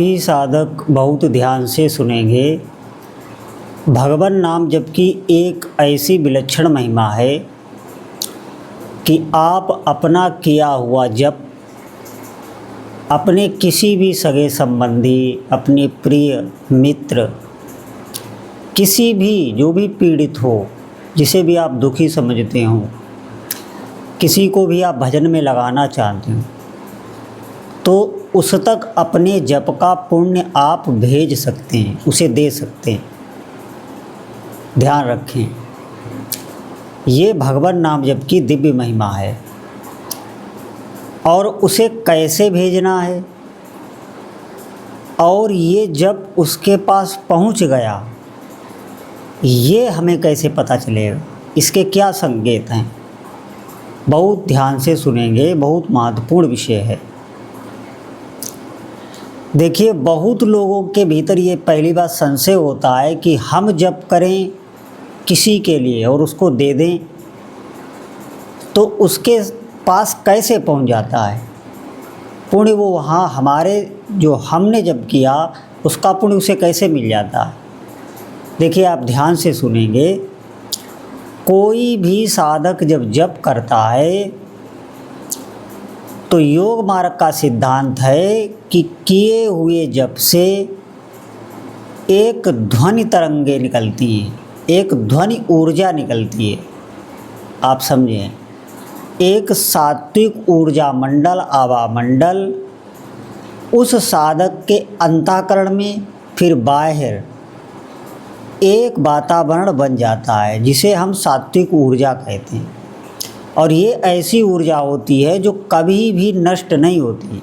भी साधक बहुत ध्यान से सुनेंगे। भगवान नाम जपकी एक ऐसी विलक्षण महिमा है कि आप अपना किया हुआ जप अपने किसी भी सगे संबंधी, अपने प्रिय मित्र, किसी भी जो भी पीड़ित हो, जिसे भी आप दुखी समझते हो, किसी को भी आप भजन में लगाना चाहते हो, तो उस तक अपने जप का पुण्य आप भेज सकते हैं, उसे दे सकते हैं। ध्यान रखें, ये भगवान नाम जप की दिव्य महिमा है। और उसे कैसे भेजना है और ये जब उसके पास पहुंच गया, ये हमें कैसे पता चलेगा, इसके क्या संकेत हैं, बहुत ध्यान से सुनेंगे। बहुत महत्वपूर्ण विषय है। देखिए, बहुत लोगों के भीतर ये पहली बात संशय होता है कि हम जप करें किसी के लिए और उसको दे दें तो उसके पास कैसे पहुंच जाता है पुण्य, वो वहाँ हमारे जो हमने जप किया उसका पुण्य उसे कैसे मिल जाता है। देखिए, आप ध्यान से सुनेंगे। कोई भी साधक जब जप करता है तो योग मार्ग का सिद्धांत है कि किए हुए जप से एक ध्वनि तरंगे निकलती हैं, एक ध्वनि ऊर्जा निकलती है। आप समझें, एक सात्विक ऊर्जा मंडल, आभा मंडल उस साधक के अंतःकरण में, फिर बाहर एक वातावरण बन जाता है जिसे हम सात्विक ऊर्जा कहते हैं। और ये ऐसी ऊर्जा होती है जो कभी भी नष्ट नहीं होती।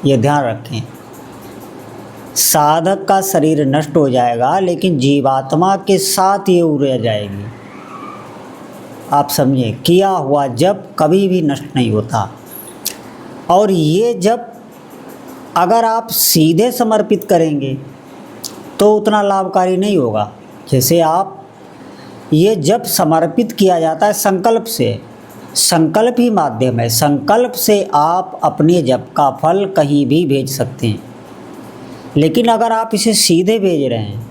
ये ध्यान रखें, साधक का शरीर नष्ट हो जाएगा लेकिन जीवात्मा के साथ ये ऊर्जा जाएगी। आप समझें, किया हुआ जप कभी भी नष्ट नहीं होता। और ये जप अगर आप सीधे समर्पित करेंगे तो उतना लाभकारी नहीं होगा। जैसे आप ये जप समर्पित किया जाता है संकल्प से, संकल्प ही माध्यम है। संकल्प से आप अपने जप का फल कहीं भी भेज सकते हैं। लेकिन अगर आप इसे सीधे भेज रहे हैं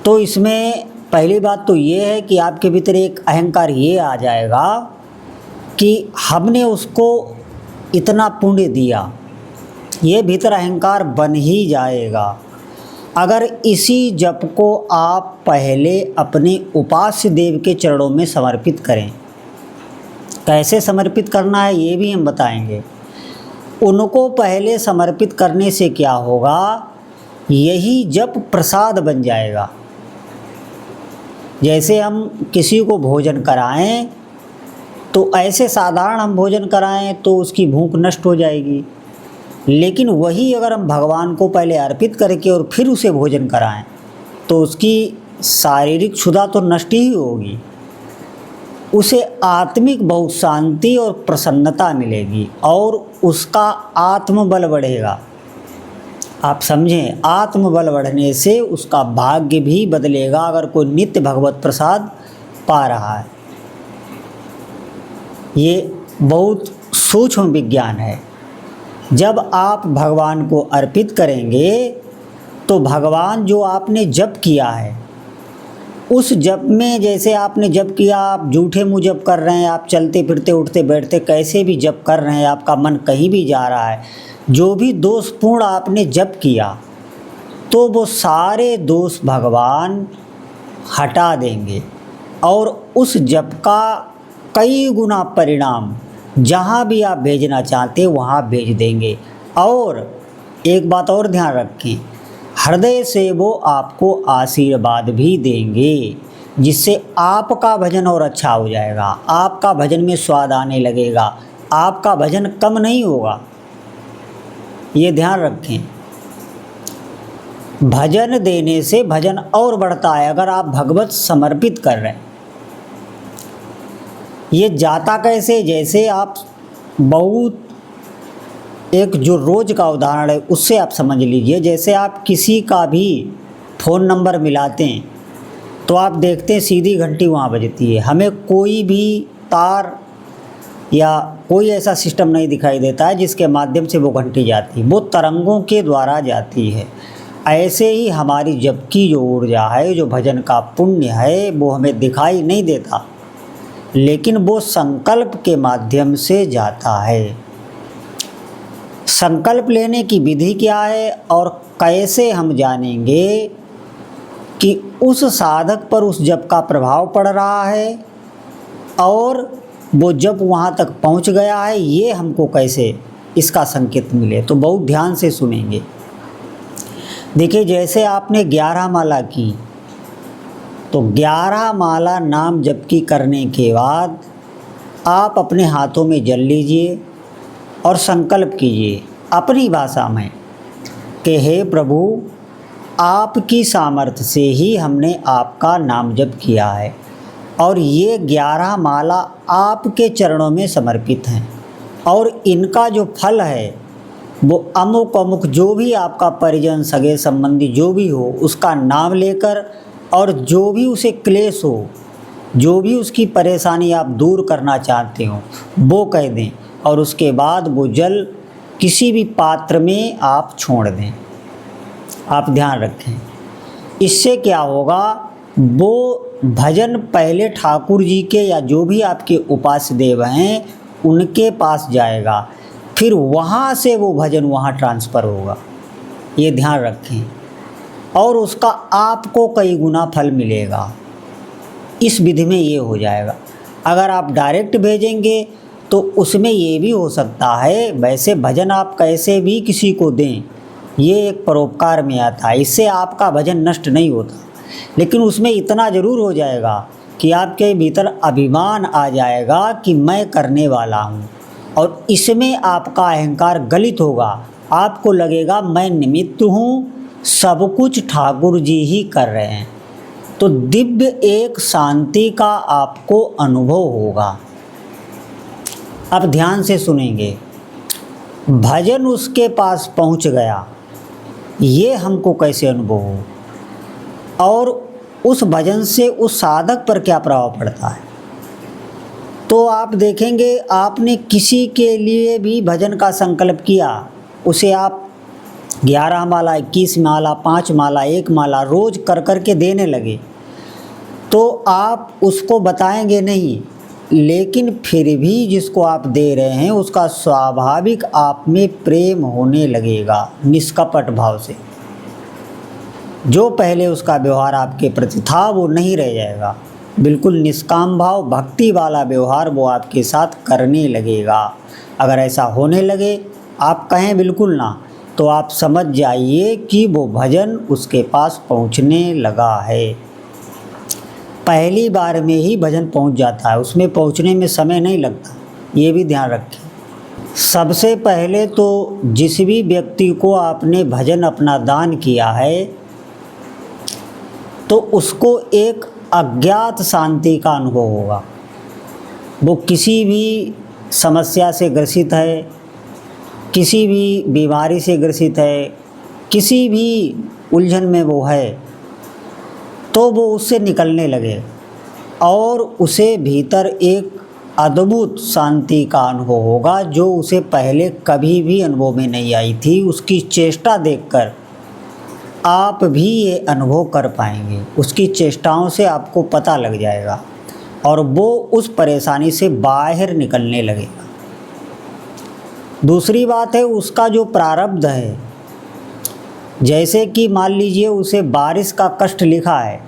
तो इसमें पहली बात तो ये है कि आपके भीतर एक अहंकार ये आ जाएगा कि हमने उसको इतना पुण्य दिया, ये भीतर अहंकार बन ही जाएगा। अगर इसी जप को आप पहले अपने उपास्य देव के चरणों में समर्पित करें, कैसे समर्पित करना है ये भी हम बताएंगे। उनको पहले समर्पित करने से क्या होगा, यही जप प्रसाद बन जाएगा। जैसे हम किसी को भोजन कराएं तो ऐसे साधारण हम भोजन कराएं तो उसकी भूख नष्ट हो जाएगी। लेकिन वही अगर हम भगवान को पहले अर्पित करके और फिर उसे भोजन कराएं तो उसकी शारीरिक क्षुधा तो नष्ट ही होगी, उसे आत्मिक बहुत शांति और प्रसन्नता मिलेगी और उसका आत्मबल बढ़ेगा। आप समझें, आत्मबल बढ़ने से उसका भाग्य भी बदलेगा अगर कोई नित्य भगवत प्रसाद पा रहा है। ये बहुत सूक्ष्म विज्ञान है। जब आप भगवान को अर्पित करेंगे तो भगवान जो आपने जप किया है उस जप में, जैसे आपने जप किया, आप झूठे मुँह जप कर रहे हैं, आप चलते फिरते उठते बैठते कैसे भी जप कर रहे हैं, आपका मन कहीं भी जा रहा है, जो भी दोषपूर्ण आपने जप किया तो वो सारे दोष भगवान हटा देंगे और उस जप का कई गुना परिणाम जहाँ भी आप भेजना चाहते वहाँ भेज देंगे। और एक बात और ध्यान रखें, हृदय से वो आपको आशीर्वाद भी देंगे जिससे आपका भजन और अच्छा हो जाएगा, आपका भजन में स्वाद आने लगेगा, आपका भजन कम नहीं होगा। ये ध्यान रखें, भजन देने से भजन और बढ़ता है अगर आप भगवत समर्पित कर रहे हैं। ये जाता कैसे, जैसे आप बहुत एक जो रोज़ का उदाहरण है उससे आप समझ लीजिए। जैसे आप किसी का भी फ़ोन नंबर मिलाते हैं तो आप देखते हैं सीधी घंटी वहाँ बजती है। हमें कोई भी तार या कोई ऐसा सिस्टम नहीं दिखाई देता है जिसके माध्यम से वो घंटी जाती, वो तरंगों के द्वारा जाती है। ऐसे ही हमारी जप की जो ऊर्जा है, जो भजन का पुण्य है, वो हमें दिखाई नहीं देता, लेकिन वो संकल्प के माध्यम से जाता है। संकल्प लेने की विधि क्या है और कैसे हम जानेंगे कि उस साधक पर उस जप का प्रभाव पड़ रहा है और वो जप वहाँ तक पहुँच गया है, ये हमको कैसे इसका संकेत मिले? तो बहुत ध्यान से सुनेंगे। देखिए, जैसे आपने 11 माला की, तो 11 माला नाम जप की करने के बाद आप अपने हाथों में जल लीजिए और संकल्प कीजिए अपनी भाषा में कि हे प्रभु, आपकी सामर्थ्य से ही हमने आपका नाम जप किया है और ये 11 माला आपके चरणों में समर्पित हैं और इनका जो फल है वो अमुक अमुक जो भी आपका परिजन, सगे संबंधी जो भी हो, उसका नाम लेकर और जो भी उसे क्लेश हो, जो भी उसकी परेशानी आप दूर करना चाहते हो, वो कह दें और उसके बाद वो जल किसी भी पात्र में आप छोड़ दें। आप ध्यान रखें, इससे क्या होगा, वो भजन पहले ठाकुर जी के या जो भी आपके उपास्य देव हैं उनके पास जाएगा, फिर वहाँ से वो भजन वहाँ ट्रांसफ़र होगा। ये ध्यान रखें और उसका आपको कई गुना फल मिलेगा। इस विधि में ये हो जाएगा। अगर आप डायरेक्ट भेजेंगे तो उसमें ये भी हो सकता है, वैसे भजन आप कैसे भी किसी को दें, ये एक परोपकार में आता है, इससे आपका भजन नष्ट नहीं होता, लेकिन उसमें इतना ज़रूर हो जाएगा कि आपके भीतर अभिमान आ जाएगा कि मैं करने वाला हूँ और इसमें आपका अहंकार गलित होगा। आपको लगेगा मैं निमित्त हूँ, सब कुछ ठाकुर जी ही कर रहे हैं। तो दिव्य एक शांति का आपको अनुभव होगा। अब ध्यान से सुनेंगे। भजन उसके पास पहुँच गया, ये हमको कैसे अनुभव हो और उस भजन से उस साधक पर क्या प्रभाव पड़ता है। तो आप देखेंगे, आपने किसी के लिए भी भजन का संकल्प किया, उसे आप 11 माला, 21 माला, 5 माला, 1 माला रोज़ कर कर के देने लगे, तो आप उसको बताएंगे नहीं, लेकिन फिर भी जिसको आप दे रहे हैं उसका स्वाभाविक आप में प्रेम होने लगेगा निष्कपट भाव से। जो पहले उसका व्यवहार आपके प्रति था वो नहीं रह जाएगा, बिल्कुल निष्काम भाव, भक्ति वाला व्यवहार वो आपके साथ करने लगेगा। अगर ऐसा होने लगे, आप कहें बिल्कुल ना, तो आप समझ जाइए कि वो भजन उसके पास पहुंचने लगा है। पहली बार में ही भजन पहुंच जाता है, उसमें पहुंचने में समय नहीं लगता, ये भी ध्यान रखें। सबसे पहले तो जिस भी व्यक्ति को आपने भजन अपना दान किया है, तो उसको एक अज्ञात शांति का अनुभव होगा। वो किसी भी समस्या से ग्रसित है, किसी भी बीमारी से ग्रसित है, किसी भी उलझन में वो है, तो वो उससे निकलने लगे और उसे भीतर एक अद्भुत शांति का अनुभव होगा जो उसे पहले कभी भी अनुभव में नहीं आई थी। उसकी चेष्टा देखकर आप भी ये अनुभव कर पाएंगे, उसकी चेष्टाओं से आपको पता लग जाएगा और वो उस परेशानी से बाहर निकलने लगेगा। दूसरी बात है, उसका जो प्रारब्ध है, जैसे कि मान लीजिए उसे बारिश का कष्ट लिखा है,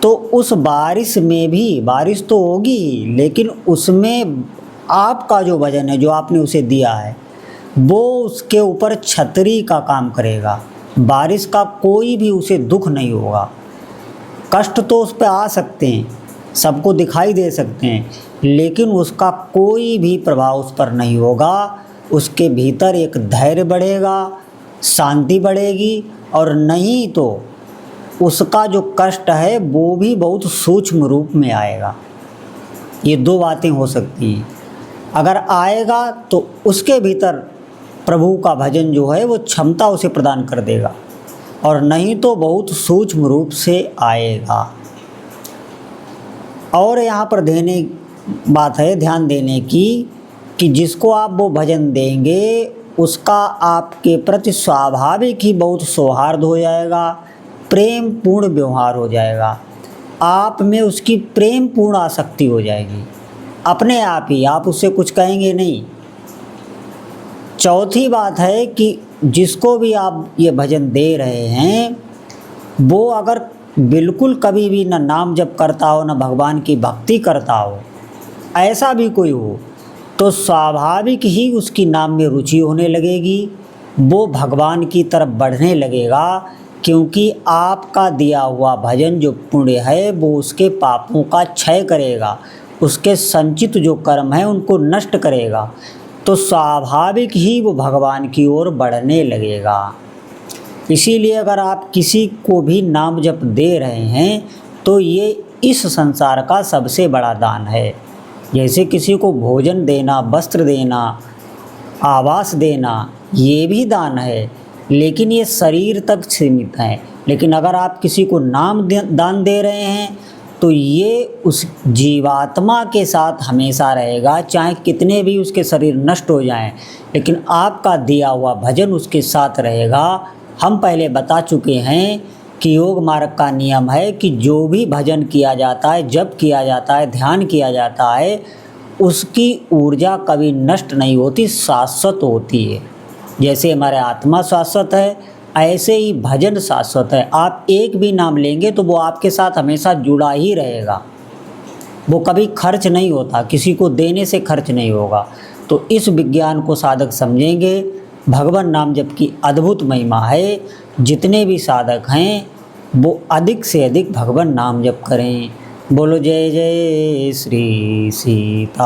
तो उस बारिश में भी बारिश तो होगी ही, लेकिन उसमें आपका जो भजन है, जो आपने उसे दिया है, वो उसके ऊपर छतरी का काम करेगा। बारिश का कोई भी उसे दुख नहीं होगा। कष्ट तो उस पर आ सकते हैं, सबको दिखाई दे सकते हैं, लेकिन उसका कोई भी प्रभाव उस पर नहीं होगा। उसके भीतर एक धैर्य बढ़ेगा, शांति बढ़ेगी, और नहीं तो उसका जो कष्ट है वो भी बहुत सूक्ष्म रूप में आएगा। ये दो बातें हो सकती हैं। अगर आएगा तो उसके भीतर प्रभु का भजन जो है वो क्षमता उसे प्रदान कर देगा, और नहीं तो बहुत सूक्ष्म रूप से आएगा। और यहाँ पर बात है ध्यान देने की कि जिसको आप वो भजन देंगे उसका आपके प्रति स्वाभाविक ही बहुत सौहार्द हो जाएगा, प्रेम पूर्ण व्यवहार हो जाएगा, आप में उसकी प्रेम पूर्ण आसक्ति हो जाएगी, अपने आप ही आप उससे कुछ कहेंगे नहीं। चौथी बात है कि जिसको भी आप ये भजन दे रहे हैं वो अगर बिल्कुल कभी भी न नाम जप करता हो न भगवान की भक्ति करता हो, ऐसा भी कोई हो, तो स्वाभाविक ही उसकी नाम में रुचि होने लगेगी, वो भगवान की तरफ बढ़ने लगेगा, क्योंकि आपका दिया हुआ भजन जो पुण्य है वो उसके पापों का क्षय करेगा, उसके संचित जो कर्म हैं उनको नष्ट करेगा, तो स्वाभाविक ही वो भगवान की ओर बढ़ने लगेगा। इसीलिए अगर आप किसी को भी नाम जप दे रहे हैं तो ये इस संसार का सबसे बड़ा दान है। जैसे किसी को भोजन देना, वस्त्र देना, आवास देना, ये भी दान है, लेकिन ये शरीर तक सीमित है। लेकिन अगर आप किसी को नाम दान दे रहे हैं तो ये उस जीवात्मा के साथ हमेशा रहेगा, चाहे कितने भी उसके शरीर नष्ट हो जाएं, लेकिन आपका दिया हुआ भजन उसके साथ रहेगा। हम पहले बता चुके हैं कि योग मार्ग का नियम है कि जो भी भजन किया जाता है, जप किया जाता है, ध्यान किया जाता है, उसकी ऊर्जा कभी नष्ट नहीं होती, शाश्वत होती है। जैसे हमारे आत्मा शाश्वत है, ऐसे ही भजन शाश्वत है। आप एक भी नाम लेंगे तो वो आपके साथ हमेशा जुड़ा ही रहेगा, वो कभी खर्च नहीं होता, किसी को देने से खर्च नहीं होगा। तो इस विज्ञान को साधक समझेंगे। भगवान नाम जप की अद्भुत महिमा है। जितने भी साधक हैं वो अधिक से अधिक भगवान नाम जप करें। बोलो जय जय श्री सीताराम।